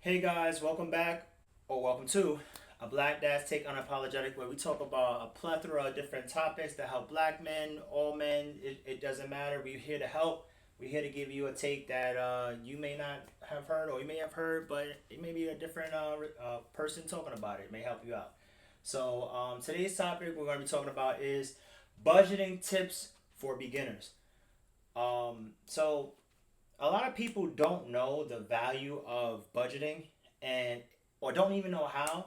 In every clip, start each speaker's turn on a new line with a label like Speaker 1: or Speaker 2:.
Speaker 1: Hey guys, welcome back, or welcome to a Black Dad's Take Unapologetic, where we talk about a plethora of different topics that help black men, all men. It doesn't matter. We're here to help. We're here to give you a take that you may not have heard, or you may have heard, but it may be a different person talking about it. It may help you out. So today's topic we're going to be talking about is budgeting tips for beginners. So a lot of people don't know the value of budgeting and or don't even know how.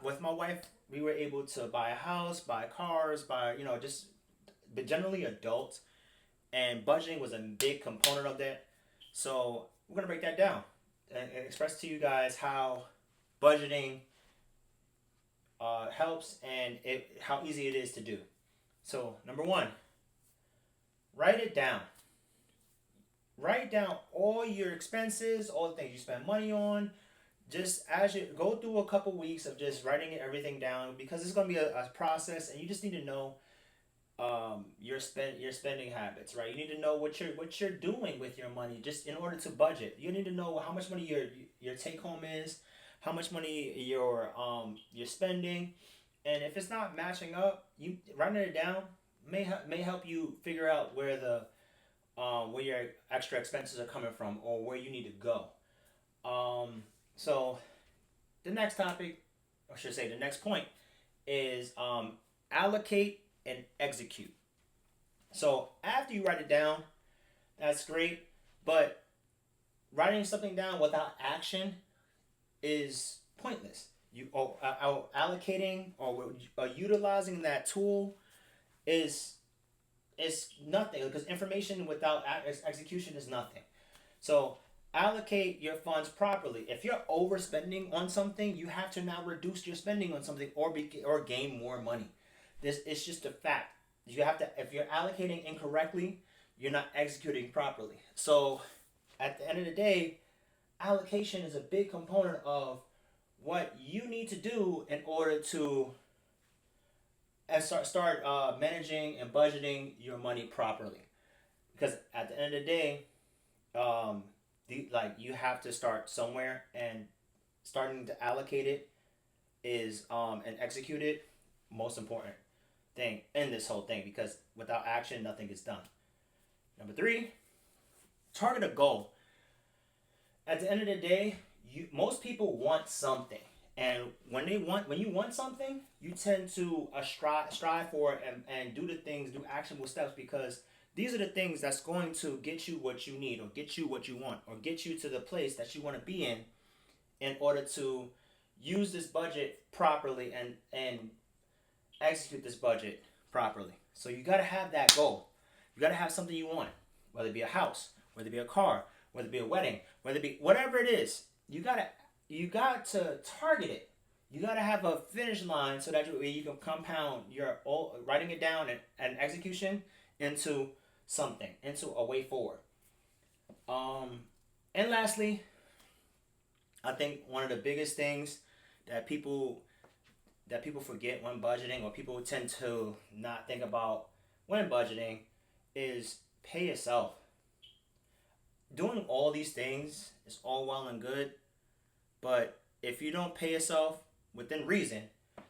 Speaker 1: With my wife, we were able to buy a house, buy cars, buy just but generally adults, and budgeting was a big component of that. So we're gonna break that down and express to you guys how budgeting helps and how easy it is to do. So number one, write it down. Write down all your expenses, all the things you spend money on. Just as you go through a couple weeks of just writing everything down, because it's going to be a process, and you just need to know your spending habits, right? You need to know what you're doing with your money, just in order to budget. You need to know how much money your take home is, how much money you're spending, and if it's not matching up, you writing it down may help you figure out where your extra expenses are coming from, or where you need to go. So the next topic, or should I say the next point, is allocate and execute. So after you write it down, that's great, but writing something down without action is pointless. You allocating or utilizing that tool is nothing, because information without execution is nothing. So allocate your funds properly. If you're overspending on something, you have to now reduce your spending on something, or gain more money. This is just a fact. You have to, if you're allocating incorrectly, you're not executing properly. So at the end of the day, allocation is a big component of what you need to do in order to start managing and budgeting your money properly. Because at the end of the day, you have to start somewhere, and starting to allocate it is and execute it most important thing in this whole thing, because without action nothing gets done. Number three, target a goal. At the end of the day, most people want something, and when you want something, you tend to strive for it, and do the things, do actionable steps, because these are the things that's going to get you what you need, or get you what you want, or get you to the place that you want to be in order to use this budget properly, and execute this budget properly. So you got to have that goal. You got to have something you want, whether it be a house, whether it be a car, whether it be a wedding, whether it be whatever it is. You got to target it. You got to have a finish line, so that you can compound your writing it down and execution into something, into a way forward. Um, and lastly, I think one of the biggest things that people forget when budgeting, or people tend to not think about when budgeting, is pay yourself. Doing all these things is all well and good, but if you don't pay yourself within reason,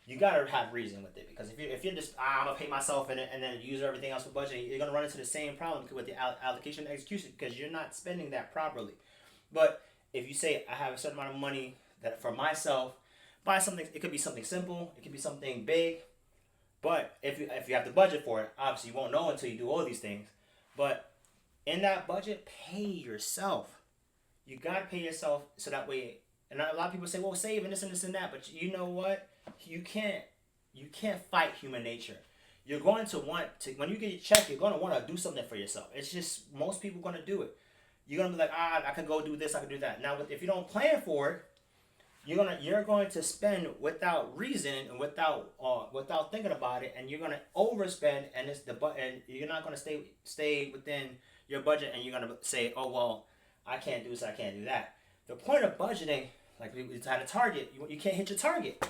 Speaker 1: you gotta have reason with it. Because if you're just I'm gonna pay myself, and then use everything else for budgeting, you're gonna run into the same problem with the allocation and execution, because you're not spending that properly. But if you say I have a certain amount of money that for myself, buy something. It could be something simple. It could be something big. But if you have the budget for it, obviously you won't know until you do all these things. But in that budget, pay yourself. You gotta pay yourself, so that way. And a lot of people say, "Well, save and this and this and that," but you know what? You can't you can't fight human nature. You're going to want to, when you get your check, you're going to want to do something for yourself. It's just most people going to do it. You're going to be like, I can go do this, I can do that. Now, if you don't plan for it, you're going to spend without reason, and without thinking about it, and you're going to overspend, and you're not going to stay within your budget, and you're going to say, oh well, I can't do this, I can't do that. The point of budgeting, like we had a target, you can't hit your target,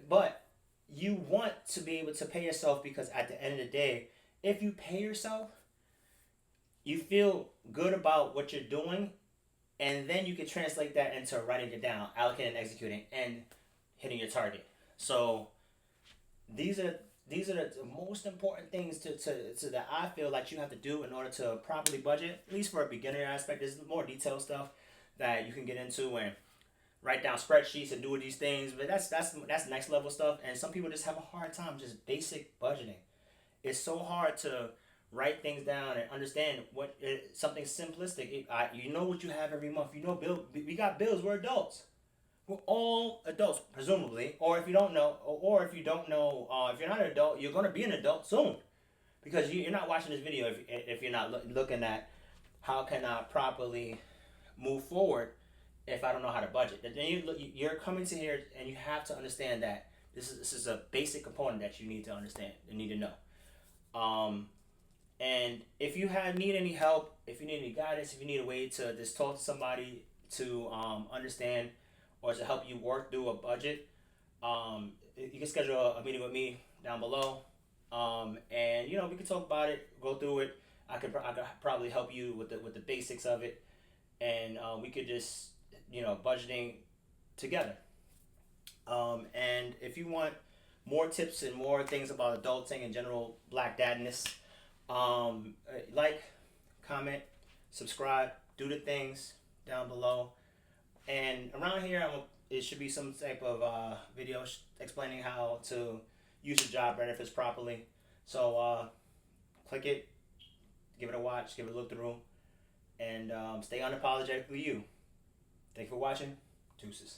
Speaker 1: but you want to be able to pay yourself, because at the end of the day, if you pay yourself, you feel good about what you're doing, and then you can translate that into writing it down, allocating, and executing, and hitting your target. So these are these are the most important things to that I feel like you have to do in order to properly budget. At least for a beginner aspect, there's more detailed stuff that you can get into and write down spreadsheets and do these things. But that's next level stuff. And some people just have a hard time just basic budgeting. It's so hard to write things down and understand something simplistic. You know what you have every month. You know, we got bills. We're adults. We're all adults, presumably. Or if you don't know, if you're not an adult, you're gonna be an adult soon because you're not watching this video if you're not looking at how can I properly move forward if I don't know how to budget. Then you're coming to here and you have to understand that this is a basic component that you need to understand and need to know. And if you need any help, if you need any guidance, if you need a way to just talk to somebody to understand or to help you work through a budget, you can schedule a meeting with me down below. And we can talk about it, go through it. I could probably help you with the basics of it, and we could just budgeting together. And if you want more tips and more things about adulting and general black dadness, like, comment, subscribe, do the things down below. And around here, it should be some type of video explaining how to use your job benefits properly. So click it, give it a watch, give it a look through, and stay unapologetically you. Thank you for watching. Deuces.